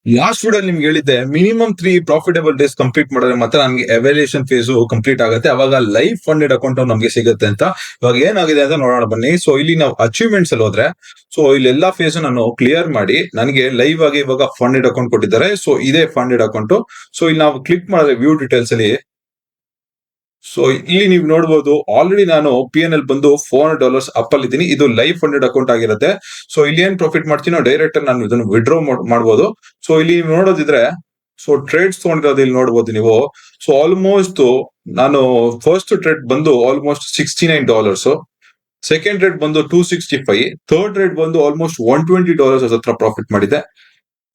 Last video ನಿಮ್ಗೆ ಹೇಳಿದ್ದೆ minimum 3 profitable days complete ಮಾಡಿದ್ರೆ ಮಾತ್ರ ನಮ್ಗೆ ಎವ್ಯಾಲ್ಯೂಯೇಷನ್ ಫೇಸ್ ಕಂಪ್ಲೀಟ್ ಆಗುತ್ತೆ, ಅವಾಗ ಲೈವ್ ಫಂಡೆಡ್ ಅಕೌಂಟ್ ನಮ್ಗೆ ಸಿಗುತ್ತೆ ಅಂತ. ಇವಾಗ ಏನಾಗಿದೆ ಅಂತ ನೋಡೋಣ ಬನ್ನಿ. ಸೊ ಇಲ್ಲಿ ನಾವು ಅಚೀವ್ಮೆಂಟ್ಸ್ ಅಲ್ಲಿ ಹೋದ್ರೆ, ಸೊ ಇಲ್ಲಿ ಎಲ್ಲಾ ಫೇಸ್ ನಾನು ಕ್ಲಿಯರ್ ಮಾಡಿ ನನಗೆ ಲೈವ್ ಆಗಿ ಇವಾಗ ಫಂಡೆಡ್ ಅಕೌಂಟ್ ಕೊಟ್ಟಿದ್ದಾರೆ. ಸೊ ಇದೇ ಫಂಡೆಡ್ ಅಕೌಂಟ್. ಸೊ ಇಲ್ಲಿ ನಾವು ಕ್ಲಿಕ್ ಮಾಡಿದ್ರೆ ವ್ಯೂ ಡೀಟೇಲ್ಸ್ ಅಲ್ಲಿ, ಸೊ ಇಲ್ಲಿ ನೀವು ನೋಡಬಹುದು ಆಲ್ರೆಡಿ ನಾನು PNL ಬಂದು $400 ಅಪ್ ಅಲ್ಲಿ ಇದ್ದೀನಿ. ಇದು ಲೈವ್ ಫಂಡೆಡ್ ಅಕೌಂಟ್ ಆಗಿರುತ್ತೆ. ಸೊ ಇಲ್ಲಿ ಏನ್ ಪ್ರಾಫಿಟ್ ಮಾಡ್ತೀನೋ ಡೈರೆಕ್ಟ್ ನಾನು ಇದನ್ನು ವಿಡ್ರಾ ಮಾಡಬಹುದು. ಸೊ ಇಲ್ಲಿ ನೀವು ನೋಡೋದಿದ್ರೆ, ಸೊ ಟ್ರೇಡ್ಸ್ ತಗೊಂಡಿರೋದು ಇಲ್ಲಿ ನೋಡಬಹುದು ನೀವು. ಸೊ ಆಲ್ಮೋಸ್ಟ್ ನಾನು ಫಸ್ಟ್ ಟ್ರೇಡ್ ಬಂದು ಆಲ್ಮೋಸ್ಟ್ $69, ಸೆಕೆಂಡ್ ರೇಟ್ ಬಂದು 265, ಥರ್ಡ್ ರೇಟ್ ಬಂದು ಆಲ್ಮೋಸ್ಟ್ $120 ಹತ್ರ ಪ್ರಾಫಿಟ್ ಮಾಡಿದೆ.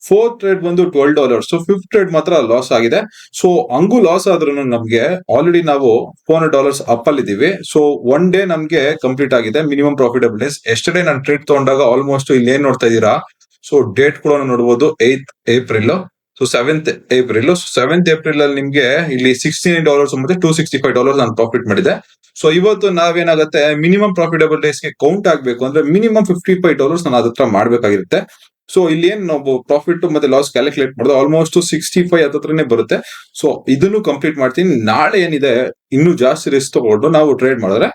ಫೋರ್ತ್ ಟ್ರೇಡ್ ಬಂದು $12, ಫಿಫ್ತ್ ಟ್ರೇಡ್ ಮಾತ್ರ ಲಾಸ್ ಆಗಿದೆ. ಸೊ ಹಂಗೂ ಲಾಸ್ ಆದ್ರೂ ನಮ್ಗೆ ಆಲ್ರೆಡಿ ನಾವು $400 ಅಪ್ ಅಲ್ಲಿ ಇದೀವಿ. ಸೊ ಒನ್ ಡೇ ನಮ್ಗೆ ಕಂಪ್ಲೀಟ್ ಆಗಿದೆ ಮಿನಿಮಮ್ ಪ್ರಾಫಿಟಬಲ್ ಡೇಸ್. ಎಸ್ಟರ್ಡೇ ನಾನು ಟ್ರೇಡ್ ತಗೊಂಡಾಗ ಆಲ್ಮೋಸ್ಟ್ ಇಲ್ಲಿ ಏನ್ ನೋಡ್ತಾ ಇದೀರಾ, ಸೊ ಡೇಟ್ ಕೂಡ ನೋಡಬಹುದು 8th April, so 7th April. 7th April ಅಲ್ಲಿ ನಿಮ್ಗೆ ಇಲ್ಲಿ $69 ಮತ್ತೆ $265 ನಾನು ಪ್ರಾಫಿಟ್ ಮಾಡಿದೆ. ಸೊ ಇವತ್ತು ನಾವೇನಾಗುತ್ತೆ, ಮಿನಿಮಮ್ ಪ್ರಾಫಿಟಬಲ್ ಡೇಸ್ ಗೆ ಕೌಂಟ್ ಆಗ್ಬೇಕು ಅಂದ್ರೆ ಮಿನಿಮಮ್ $55 ನಾನು ಅದ್ರ ಹತ್ರ ಮಾಡ್ಬೇಕಾಗಿರುತ್ತೆ. ಸೊ ಇಲ್ಲಿ ಏನ್ ನಾವು ಪ್ರಾಫಿಟ್ ಮತ್ತೆ ಲಾಸ್ ಕ್ಯಾಲ್ಕುಲೇಟ್ ಮಾಡಿದ್ರೆ ಆಲ್ಮೋಸ್ಟ್ 65 ಹತ್ರನೇ ಬರುತ್ತೆ. ಸೊ ಇದನ್ನು ಕಂಪ್ಲೀಟ್ ಮಾಡ್ತೀನಿ. ನಾಳೆ ಏನಿದೆ ಇನ್ನೂ ಜಾಸ್ತಿ ರಿಸ್ಕ್ ತಗೊಂಡು ನಾವು ಟ್ರೇಡ್ ಮಾಡಿದ್ರೆ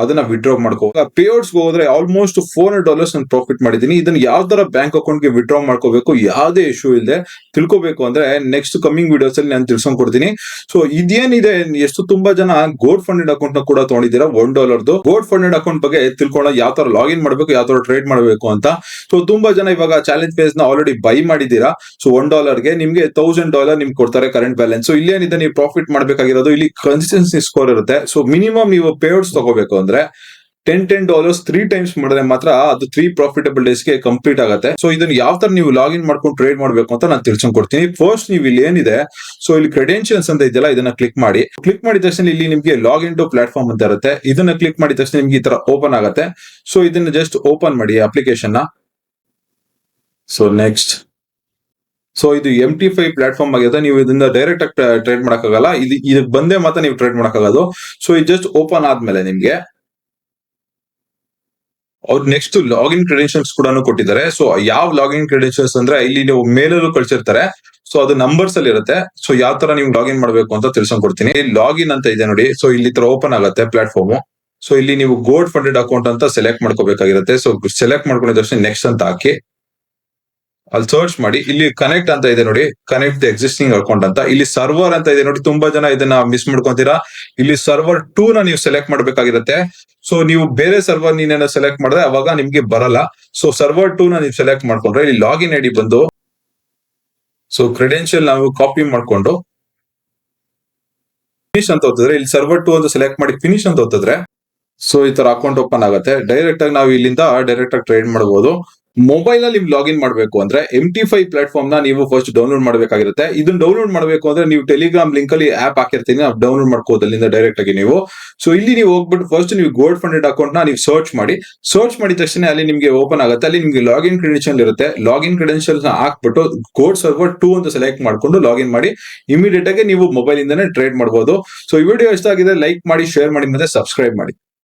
ಅದನ್ನ ವಿಡ್ರಾ ಮಾಡ್ಕೋಬೇಕು. ಪೇಔಟ್ಸ್ ಹೋದ್ರೆ ಆಲ್ಮೋಸ್ಟ್ $400 ನಾನು ಪ್ರಾಫಿಟ್ ಮಾಡಿದೀನಿ. ಇದನ್ನ ಯಾವ ತರ ಬ್ಯಾಂಕ್ ಅಕೌಂಟ್ ಗೆ ವಿಡ್ರಾ ಮಾಡ್ಕೋಬೇಕು ಯಾವುದೇ ಇಶ್ಯೂ ಇಲ್ಲದೆ ತಿಳ್ಕೋಬೇಕು ಅಂದ್ರೆ ನೆಕ್ಸ್ಟ್ ಕಮಿಂಗ್ ವಿಡಿಯೋಸ್ ಅಲ್ಲಿ ನಾನು ತಿಳ್ಸ್ಕೊಂಡ್ ಕೊಡ್ತೀನಿ. ಸೊ ಇದೇನಿದೆ, ಎಷ್ಟು ತುಂಬಾ ಜನ ಗೋಲ್ಡ್ ಫಂಡೆಡ್ ಅಕೌಂಟ್ ನ ಕೂಡ ತಗೊಂಡಿದ್ದೀರಾ $1 ಗೋಲ್ಡ್ ಫಂಡೆಡ್ ಅಕೌಂಟ್ ಬಗ್ಗೆ ತಿಳ್ಕೊಳ್ಳೋ, ಯಾವ ತರ ಲಾಗಿನ್ ಮಾಡಬೇಕು, ಯಾವ ತರ ಟ್ರೇಡ್ ಮಾಡಬೇಕು ಅಂತ. ಸೊ ತುಂಬಾ ಜನ ಇವಾಗ ಚಾಲೆಂಜ್ ಫೇಸ್ ನ ಆಲ್ರೆಡಿ ಬೈ ಮಾಡಿದೀರಾ. ಸೊ $1 ಗೆ ನಿಮ್ಗೆ $1000 ನಿಮ್ಗೆ ಕೊಡ್ತಾರೆ ಕರೆಂಟ್ ಬ್ಯಾಲೆನ್ಸ್. ಸೊ ಇಲ್ಲೇನಿದೆ, ನೀವು ಪ್ರಾಫಿಟ್ ಮಾಡ್ಬೇಕಾಗಿರೋದು ಇಲ್ಲಿ ಕನ್ಸಿಸ್ಟೆನ್ಸಿ ಸ್ಕೋರ್ ಇರುತ್ತೆ. ಸೊ ಮಿನಿಮಮ್ ನೀವು ಪೇಔಟ್ಸ್ ತಗೋಬೇಕು ಅಂದ್ರೆ $10 3 ಟೈಮ್ಸ್ ಮಾಡಿದ್ರೆ ಮಾತ್ರ ಅದು 3 ಪ್ರಾಫಿಟಬಲ್ ಡೇಸ್ ಗೆ ಕಂಪ್ಲೀಟ್ ಆಗುತ್ತೆ. ಸೊ ಇದನ್ನ ಯಾವ ತರ ನೀವು ಲಾಗಿನ್ ಮಾಡ್ಕೊಂಡು ಟ್ರೇಡ್ ಮಾಡ್ಬೇಕು ಅಂತ ನಾನು ತಿಳ್ಸ್ಕೊಂಡ್ ಕೊಡ್ತೀನಿ. ಫಸ್ಟ್ ನೀವು ಇಲ್ಲಿ ಏನಿದೆ, ಸೊ ಇಲ್ಲಿ ಕ್ರೆಡೆನ್ಶಿಯಲ್ಸ್ ಅಂತ ಇದೆಯಲ್ಲ, ಇದನ್ನ ಕ್ಲಿಕ್ ಮಾಡಿದ ತಕ್ಷಣ ಇಲ್ಲಿ ನಿಮ್ಗೆ ಲಾಗಿನ್ ಟು ಪ್ಲಾಟ್ಫಾರ್ಮ್ ಅಂತ ಇರುತ್ತೆ. ಇದನ್ನ ಕ್ಲಿಕ್ ಮಾಡಿದ ತಕ್ಷಣ ನಿಮ್ಗೆ ಈ ತರ ಓಪನ್ ಆಗುತ್ತೆ. ಸೊ ಇದನ್ನ ಜಸ್ಟ್ ಓಪನ್ ಮಾಡಿ ಅಪ್ಲಿಕೇಶನ್ ನ. ಸೊ ನೆಕ್ಸ್ಟ್, ಸೊ ಇದು MT5 ಪ್ಲಾಟ್ಫಾರ್ಮ್ ಆಗಿದೆ. ನೀವು ಇದನ್ನ ಡೈರೆಕ್ಟ್ ಆಗಿ ಟ್ರೇಡ್ ಮಾಡಕ್ಕಾಗಲ್ಲ, ಇದಕ್ಕೆ ಬಂದೇ ಮಾತ್ರ ನೀವು ಟ್ರೇಡ್ ಮಾಡಕ್ಕಾಗೋದು. ಸೊ ಇದು ಜಸ್ಟ್ ಓಪನ್ ಆದ್ಮೇಲೆ ನಿಮ್ಗೆ ಅವ್ರು ನೆಕ್ಸ್ಟ್ ಲಾಗಿನ್ ಕ್ರೆಡೆನ್ಶಿಯಲ್ಸ್ ಕೂಡ ಕೊಟ್ಟಿದ್ದಾರೆ. ಸೊ ಯಾವ ಲಾಗಿನ್ ಕ್ರೆಡೆನ್ಶಿಯಲ್ಸ್ ಅಂದ್ರೆ ಇಲ್ಲಿ ನೀವು ಮೇಲಲ್ಲೂ ಕಳ್ಸಿರ್ತಾರೆ. ಸೊ ಅದು ನಂಬರ್ಸ್ ಅಲ್ಲಿ ಇರುತ್ತೆ. ಸೊ ಯಾವ ತರ ನೀವು ಲಾಗಿನ್ ಮಾಡಬೇಕು ಅಂತ ತಿಳ್ಸ್ಕೊಂಡ್ ಕೊಡ್ತೀನಿ. ಲಾಗಿನ್ ಅಂತ ಇದೆ ನೋಡಿ. ಸೊ ಇಲ್ಲಿ ತರ ಓಪನ್ ಆಗುತ್ತೆ ಪ್ಲಾಟ್ಫಾರ್ಮ್. ಸೊ ಇಲ್ಲಿ ನೀವು ಗೋಲ್ಡ್ ಫಂಡೆಡ್ ಅಕೌಂಟ್ ಅಂತ ಸೆಲೆಕ್ಟ್ ಮಾಡ್ಕೋಬೇಕಾಗಿರುತ್ತೆ. ಸೊ ಸೆಲೆಕ್ಟ್ ಮಾಡ್ಕೊಂಡಿದ ತಕ್ಷಣ ನೆಕ್ಸ್ಟ್ ಅಂತ ಹಾಕಿ ಅಲ್ಲಿ ಸರ್ಚ್ ಮಾಡಿ. ಇಲ್ಲಿ ಕನೆಕ್ಟ್ ಅಂತ ಇದೆ ನೋಡಿ, ಕನೆಕ್ಟ್ ದ ಎಕ್ಸಿಸ್ಟಿಂಗ್ ಅಕೌಂಟ್ ಅಂತ. ಇಲ್ಲಿ ಸರ್ವರ್ ಅಂತ ಇದೆ ನೋಡಿ, ತುಂಬಾ ಜನ ಇದನ್ನ ಮಿಸ್ ಮಾಡ್ಕೊಂತೀರಾ. ಇಲ್ಲಿ ಸರ್ವರ್ 2 ನ ನೀವು ಸೆಲೆಕ್ಟ್ ಮಾಡ್ಬೇಕಾಗಿರುತ್ತೆ. ಸೊ ನೀವು ಬೇರೆ ಸರ್ವರ್ ನೀನೇನೋ ಸೆಲೆಕ್ಟ್ ಮಾಡಿದ್ರೆ ಅವಾಗ ನಿಮ್ಗೆ ಬರಲ್ಲ. ಸೊ ಸರ್ವರ್ 2 ನ ನೀವು ಸೆಲೆಕ್ಟ್ ಮಾಡ್ಕೊಂಡ್ರೆ ಇಲ್ಲಿ ಲಾಗಿನ್ ಐಡಿ ಬಂದು, ಸೊ ಕ್ರೆಡೆನ್ಶಿಯಲ್ ನಾವು ಕಾಪಿ ಮಾಡ್ಕೊಂಡು ಫಿನಿಶ್ ಅಂತ ಓದಿದ್ರೆ, ಇಲ್ಲಿ ಸರ್ವರ್ 2 ಅಂತ ಸೆಲೆಕ್ಟ್ ಮಾಡಿ ಫಿನಿಶ್ ಅಂತ ಓದಿದ್ರೆ, ಸೊ ಈ ತರ ಅಕೌಂಟ್ ಓಪನ್ ಆಗುತ್ತೆ. ಡೈರೆಕ್ಟ್ ಆಗಿ ನಾವು ಇಲ್ಲಿಂದ ಡೈರೆಕ್ಟ್ ಆಗಿ ಟ್ರೇಡ್ ಮಾಡಬಹುದು. ಮೊಬೈಲ್ ನಲ್ಲಿ ಲಾಗಿನ್ ಮಾಡಬೇಕು ಅಂದ್ರೆ MT5 ಪ್ಲಾಟ್ಫಾರ್ಮ್ ನ ನೀವು ಫಸ್ಟ್ ಡೌನ್ಲೋಡ್ ಮಾಡಬೇಕಾಗಿರುತ್ತೆ. ಇದನ್ನ ಡೌನ್ಲೋಡ್ ಮಾಡಬೇಕು ಅಂದ್ರೆ ನೀವು ಟೆಲಿಗ್ರಾಮ್ ಲಿಂಕ್ ಅಲ್ಲಿ ಆಪ್ ಹಾಕಿರ್ತೀನಿ, ನಾವು ಡೌನ್ಲೋಡ್ ಮಾಡ್ಕೋಬಹುದು ಅಲ್ಲಿಂದ ಡೈರೆಕ್ಟ್ ಆಗಿ ನೀವು. ಸೊ ಇಲ್ಲಿ ನೀವು ಹೋಗ್ಬಿಟ್ಟು ಫಸ್ಟ್ ನೀವು ಗೋಲ್ಡ್ ಫಂಡೆಡ್ ಅಕೌಂಟ್ ನ ನೀವು ಸರ್ಚ್ ಮಾಡಿದ ತಕ್ಷಣ ಅಲ್ಲಿ ನಿಮ್ಗೆ ಓಪನ್ ಆಗುತ್ತೆ. ಅಲ್ಲಿ ನಿಮ್ಗೆ ಲಾಗಿನ್ ಕ್ರೆಡೆನ್ಶಿಯಲ್ ಇರುತ್ತೆ. ಲಾಗಿನ್ ಕ್ರೆಡೆನ್ಶಿಯಲ್ಸ್ ನ ಹಾಕ್ಬಿಟ್ಟು ಗೋಲ್ಡ್ ಸರ್ವರ್ 2 ಅಂತ ಸೆಲೆಕ್ಟ್ ಮಾಡ್ಕೊಂಡು ಲಾಗಿನ್ ಮಾಡಿ ಇಮಿಡಿಯೇಟ್ ಆಗಿ ನೀವು ಮೊಬೈಲ್ ಇಂದಾನೆ ಟ್ರೇಡ್ ಮಾಡಬಹುದು. ಸೊ ಈ ವಿಡಿಯೋ ಇಷ್ಟ ಆಗಿದೆ ಲೈಕ್ ಮಾಡಿ, ಶೇರ್ ಮಾಡಿ ಮತ್ತೆ ಸಬ್ಸ್ಕ್ರೈಬ್ ಮಾಡಿ.